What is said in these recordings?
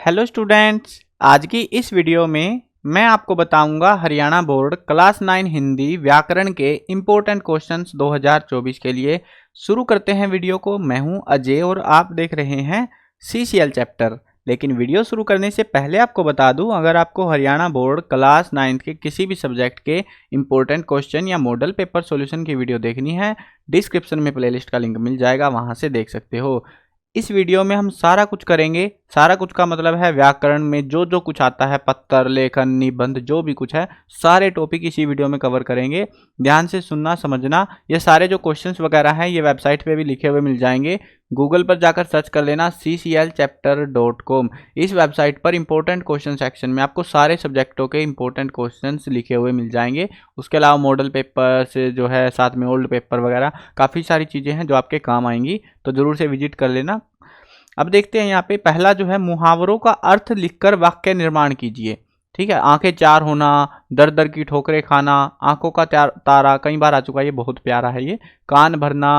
Hello students, आज की इस वीडियो में मैं आपको बताऊंगा हरियाणा बोर्ड क्लास 9 हिंदी व्याकरण के इम्पोर्टेंट क्वेश्चंस 2024 के लिए। शुरू करते हैं वीडियो को। मैं हूं अजय और आप देख रहे हैं CCL चैप्टर। लेकिन वीडियो शुरू करने से पहले आपको बता दूं, अगर आपको हरियाणा बोर्ड क्लास 9 के किसी भी सब्जेक्ट के इम्पोर्टेंट क्वेश्चन या मॉडल पेपर सॉल्यूशन की वीडियो देखनी है, डिस्क्रिप्शन में प्लेलिस्ट का लिंक मिल जाएगा, वहां से देख सकते हो। इस वीडियो में हम सारा कुछ करेंगे। सारा कुछ का मतलब है व्याकरण में जो जो कुछ आता है, पत्तर, लेखन, निबंध, जो भी कुछ है, सारे टॉपिक इसी वीडियो में कवर करेंगे। ध्यान से सुनना, समझना। ये सारे जो क्वेश्चंस वगैरह हैं ये वेबसाइट पे भी लिखे हुए मिल जाएंगे। गूगल पर जाकर सर्च कर लेना cclchapter.com। इस वेबसाइट पर इंपॉर्टेंट क्वेश्चन सेक्शन में आपको सारे सब्जेक्टों के इंपॉर्टेंट क्वेश्चंस लिखे हुए मिल जाएंगे। उसके अलावा मॉडल पेपर से जो है, साथ में ओल्ड पेपर वगैरह काफ़ी सारी चीज़ें हैं जो आपके काम आएंगी, तो ज़रूर से विजिट कर लेना। अब देखते हैं यहाँ पे पहला जो है, मुहावरों का अर्थ लिखकर वाक्य निर्माण कीजिए। ठीक है। आंखें चार होना, दर दर की ठोकरें खाना, आंखों का तारा, कई बार आ चुका है, ये बहुत प्यारा है ये। कान भरना,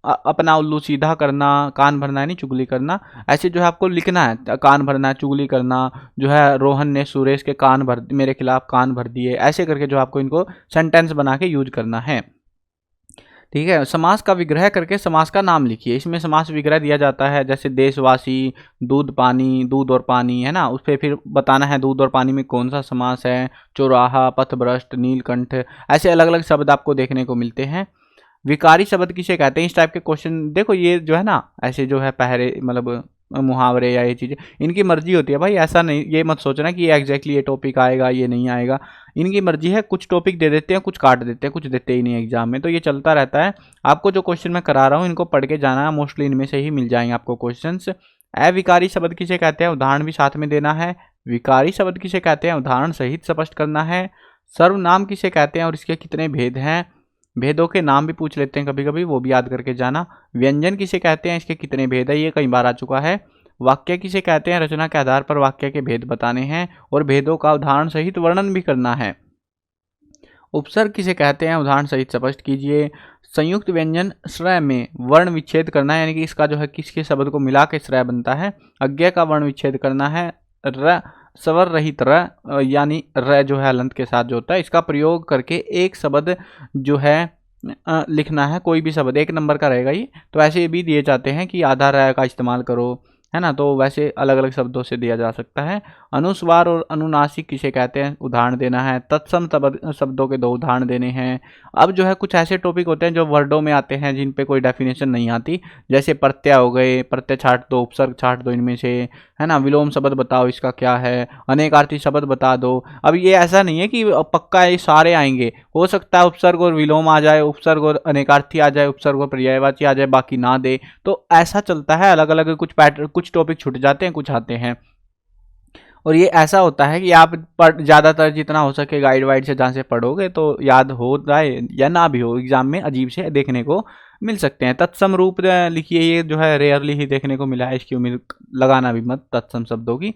अपना उल्लू सीधा करना, कान भरना है नहीं चुगली करना, ऐसे जो है आपको लिखना है। कान भरना है, चुगली करना, जो है रोहन ने सुरेश के कान भर, मेरे खिलाफ कान भर दिए, ऐसे करके जो आपको इनको सेंटेंस बना के यूज करना है। ठीक है। समास का विग्रह करके समास का नाम लिखिए। इसमें समास विग्रह दिया जाता है, जैसे देशवासी, दूध पानी, दूध और पानी, है ना। उस पर फिर बताना है दूध और पानी में कौन सा समास है। चौराहा, पथभ्रष्ट, नीलकंठ, ऐसे अलग अलग शब्द आपको देखने को मिलते हैं। विकारी शब्द किसे कहते हैं, इस टाइप के क्वेश्चन देखो। ये जो है ना, ऐसे जो है पहरे, मतलब मुहावरे या ये चीज़ें, इनकी मर्जी होती है भाई। ऐसा नहीं, ये मत सोचना कि ये एग्जैक्टली ये टॉपिक आएगा, ये नहीं आएगा। इनकी मर्जी है, कुछ टॉपिक दे देते हैं, कुछ काट देते हैं, कुछ देते ही नहीं एग्जाम में, तो ये चलता रहता है। आपको जो क्वेश्चन मैं करा रहा हूँ इनको पढ़ के जाना है, मोस्टली इनमें से ही मिल जाएंगे आपको क्वेश्चन। अविकारी शब्द किसे कहते हैं, उदाहरण भी साथ में देना है। विकारी शब्द किसे कहते हैं, उदाहरण सहित स्पष्ट करना है। सर्वनाम किसे कहते हैं और इसके कितने भेद हैं, भेदों के नाम भी पूछ लेते हैं कभी कभी, वो भी याद करके जाना। व्यंजन किसे कहते हैं, इसके कितने भेद है, ये कई बार आ चुका है। वाक्य किसे कहते हैं, रचना के आधार पर वाक्य के भेद बताने हैं और भेदों का उदाहरण सहित वर्णन भी करना है। उपसर्ग किसे कहते हैं, उदाहरण सहित स्पष्ट कीजिए। संयुक्त व्यंजन श्रय में वर्ण विच्छेद करना है, यानी कि इसका जो है किसके शब्द को मिला के श्रय बनता है। अज्ञा का वर्ण विच्छेद करना है। र स्वर रहित र, यानी र जो है हलंत के साथ जो होता है, इसका प्रयोग करके एक शब्द जो है लिखना है। कोई भी शब्द 1 नंबर का रहेगा ये, तो ऐसे भी दिए जाते हैं कि आधा र का इस्तेमाल करो, है ना। तो वैसे अलग अलग शब्दों से दिया जा सकता है। अनुस्वार और अनुनासिक किसे कहते हैं, उदाहरण देना है। तत्सम शब्दों के 2 उदाहरण देने हैं। अब जो है कुछ ऐसे टॉपिक होते हैं जो वर्डों में आते हैं, जिन पे कोई डेफिनेशन नहीं आती, जैसे प्रत्यय हो गए, प्रत्यय छाट दो, उपसर्ग छाट दो इनमें से, है ना। विलोम शब्द बताओ इसका क्या है, अनेकार्थी शब्द बता दो। अब ये ऐसा नहीं है कि पक्का ये सारे आएंगे, हो सकता है उपसर्ग और विलोम आ जाए, उपसर्ग और अनेकार्थी आ जाए, उपसर्ग और पर्यायवाची आ जाए, बाकी ना दे। तो ऐसा चलता है, अलग अलग कुछ पैटर्न, कुछ टॉपिक छूट जाते हैं, कुछ आते हैं। और ये ऐसा होता है कि आप ज़्यादातर जितना हो सके गाइड वाइड से जहाँ से पढ़ोगे तो याद हो जाए या ना भी हो, एग्जाम में अजीब से देखने को मिल सकते हैं। तत्सम रूप लिखिए, ये जो है रेयरली ही देखने को मिला है, इसकी उम्मीद लगाना भी मत तत्सम शब्दों की।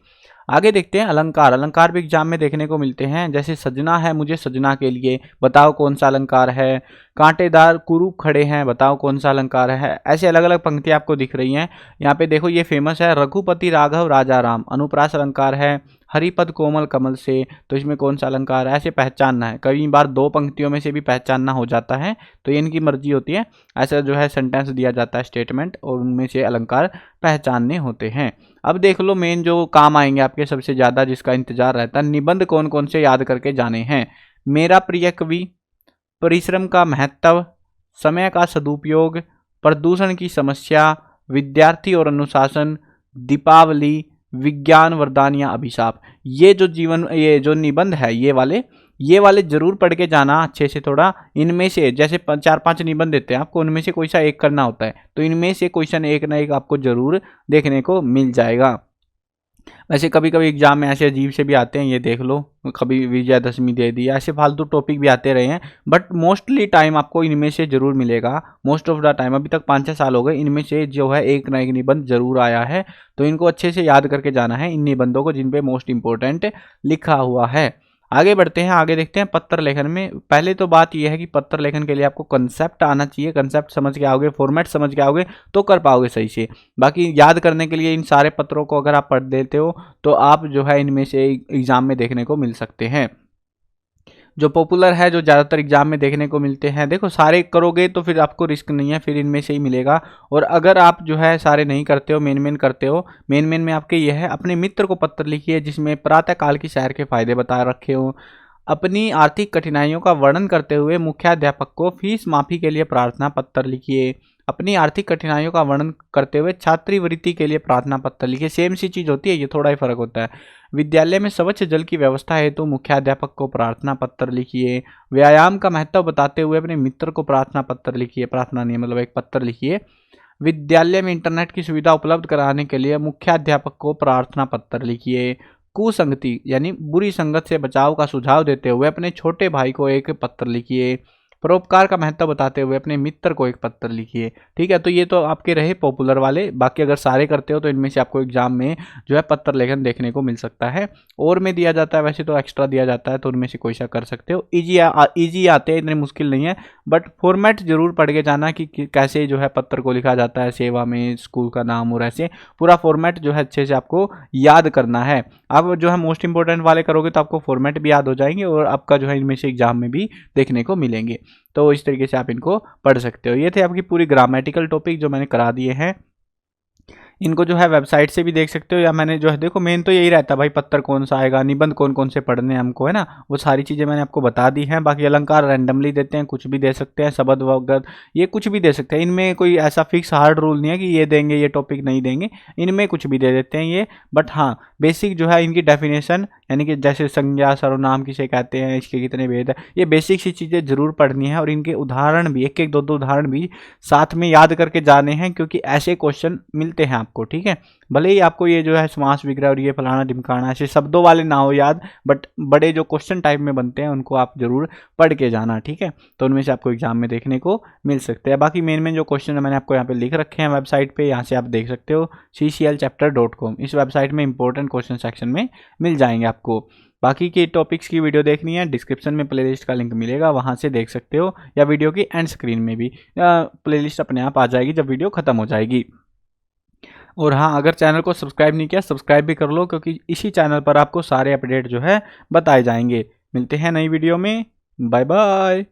आगे देखते हैं अलंकार। अलंकार भी एग्जाम में देखने को मिलते हैं, जैसे सजना है मुझे सजना के लिए, बताओ कौन सा अलंकार है। कांटेदार कुरूप खड़े हैं, बताओ कौन सा अलंकार है। ऐसे अलग अलग पंक्ति आपको दिख रही हैं। यहाँ पे देखो, ये फेमस है, रघुपति राघव राजा राम, अनुप्रास अलंकार है। हरिपद कोमल कमल से, तो इसमें कौन सा अलंकार है, ऐसे पहचानना है। कई बार 2 पंक्तियों में से भी पहचानना हो जाता है, तो ये इनकी मर्जी होती है। ऐसा जो है सेंटेंस दिया जाता है, स्टेटमेंट, और उनमें से अलंकार पहचानने होते हैं। अब देख लो मेन जो काम आएंगे आपके सबसे ज़्यादा, जिसका इंतजार रहता है, निबंध कौन कौन से याद करके जाने हैं। मेरा प्रिय कवि, परिश्रम का महत्व, समय का सदुपयोग, प्रदूषण की समस्या, विद्यार्थी और अनुशासन, दीपावली, विज्ञान वरदान या अभिशाप। ये जो निबंध है, ये वाले जरूर पढ़ के जाना अच्छे से। थोड़ा इनमें से जैसे 4-5 निबंध देते हैं आपको, उनमें से कोई सा एक करना होता है, तो इनमें से क्वेश्चन एक ना एक आपको जरूर देखने को मिल जाएगा। वैसे कभी कभी एग्जाम में ऐसे अजीब से भी आते हैं, ये देख लो, कभी विजयादशमी दे दी, ऐसे फालतू टॉपिक भी आते रहे हैं, बट मोस्टली टाइम आपको इनमें से जरूर मिलेगा। मोस्ट ऑफ द टाइम, अभी तक 5-6 साल हो गए, इनमें से जो है एक ना एक निबंध जरूर आया है, तो इनको अच्छे से याद करके जाना है, इन निबंधों को जिन पे मोस्ट इंपॉर्टेंट लिखा हुआ है। आगे बढ़ते हैं, आगे देखते हैं पत्र लेखन में। पहले तो बात यह है कि पत्र लेखन के लिए आपको कंसेप्ट आना चाहिए, कंसेप्ट समझ के आओगे, फॉर्मेट समझ के आओगे तो कर पाओगे सही से। बाकी याद करने के लिए इन सारे पत्रों को अगर आप पढ़ लेते हो तो आप जो है इनमें से एग्जाम में देखने को मिल सकते हैं। जो पॉपुलर है, जो ज़्यादातर एग्जाम में देखने को मिलते हैं, देखो सारे करोगे तो फिर आपको रिस्क नहीं है, फिर इनमें से ही मिलेगा। और अगर आप जो है सारे नहीं करते हो, मेन करते हो, मेन में आपके ये है, अपने मित्र को पत्र लिखिए जिसमें प्रातः काल की सैर के फायदे बता रखे हो। अपनी आर्थिक कठिनाइयों का वर्णन करते हुए मुख्याध्यापक को फीस माफी के लिए प्रार्थना पत्र लिखिए। अपनी आर्थिक कठिनाइयों का वर्णन करते हुए छात्रवृत्ति के लिए प्रार्थना पत्र लिखिए। सेम सी चीज होती है, ये थोड़ा ही फर्क होता है। विद्यालय में स्वच्छ जल की व्यवस्था हेतु मुख्याध्यापक को प्रार्थना पत्र लिखिए। व्यायाम का महत्व बताते हुए अपने मित्र को प्रार्थना पत्र लिखिए, प्रार्थना नहीं मतलब एक पत्र लिखिए। विद्यालय में इंटरनेट की सुविधा उपलब्ध कराने के लिए मुख्याध्यापक को प्रार्थना पत्र लिखिए। कुसंगति यानी बुरी संगत से बचाव का सुझाव देते हुए अपने छोटे भाई को एक पत्र लिखिए। परोपकार का महत्व बताते हुए अपने मित्र को एक पत्र लिखिए। ठीक है, तो ये तो आपके रहे पॉपुलर वाले। बाकी अगर सारे करते हो तो इनमें से आपको एग्जाम में जो है पत्र लेखन देखने को मिल सकता है। और में दिया जाता है, वैसे तो एक्स्ट्रा दिया जाता है, तो उनमें से कोई सा कर सकते हो। ईजी आते हैं, इतने मुश्किल नहीं है, बट फॉर्मेट जरूर पढ़ के जाना कि कैसे जो है पत्र को लिखा जाता है, सेवा में, स्कूल का नाम और ऐसे पूरा फॉर्मेट जो है अच्छे से आपको याद करना है। आप जो है मोस्ट इंपॉर्टेंट वाले करोगे तो आपको फॉर्मेट भी याद हो जाएंगे और आपका जो है इनमें से एग्जाम में भी देखने को मिलेंगे। तो इस तरीके से आप इनको पढ़ सकते हो। ये थे आपकी पूरी ग्रामेटिकल टॉपिक जो मैंने करा दिए हैं। इनको जो है वेबसाइट से भी देख सकते हो, या मैंने जो है देखो मेन तो यही रहता है भाई, पत्र कौन सा आएगा, निबंध कौन कौन से पढ़ने हैं हमको, है ना, वो सारी चीज़ें मैंने आपको बता दी हैं। बाकी अलंकार रैंडमली देते हैं, कुछ भी दे सकते हैं, शब्द वगैरह ये कुछ भी दे सकते हैं। इनमें कोई ऐसा फिक्स हार्ड रूल नहीं है कि ये देंगे ये टॉपिक नहीं देंगे, इनमें कुछ भी दे देते हैं ये। बट हाँ, बेसिक जो है इनकी डेफिनेशन, यानी कि जैसे संज्ञा सर्वनाम किसे कहते हैं, इसके कितने भेद है, ये बेसिक सी चीज़ें जरूर पढ़नी है। और इनके उदाहरण भी एक एक दो उदाहरण भी साथ में याद करके जाने हैं, क्योंकि ऐसे क्वेश्चन मिलते हैं आपको। ठीक है, भले ही आपको ये जो है समास विग्रह और ये फलाना ढिमकाना ऐसे शब्दों वाले ना हो याद, बट बड़े जो क्वेश्चन टाइप में बनते हैं उनको आप जरूर पढ़ के जाना। ठीक है, तो उनमें से आपको एग्जाम में देखने को मिल सकते हैं। बाकी मेन जो क्वेश्चन मैंने आपको यहाँ पे लिख रखे हैं वेबसाइट पे, यहाँ से आप देख सकते हो cclchapter.com। इस वेबसाइट में इंपॉर्टेंट क्वेश्चन सेक्शन में मिल जाएंगे आपको। बाकी के टॉपिक्स की वीडियो देखनी है, डिस्क्रिप्शन में प्लेलिस्ट का लिंक मिलेगा, वहां से देख सकते हो, या वीडियो की एंड स्क्रीन में भी प्लेलिस्ट अपने आप आ जाएगी जब वीडियो खत्म हो जाएगी। और हाँ, अगर चैनल को सब्सक्राइब नहीं किया सब्सक्राइब भी कर लो, क्योंकि इसी चैनल पर आपको सारे अपडेट जो है बताए जाएंगे। मिलते हैं नई वीडियो में, बाय बाय।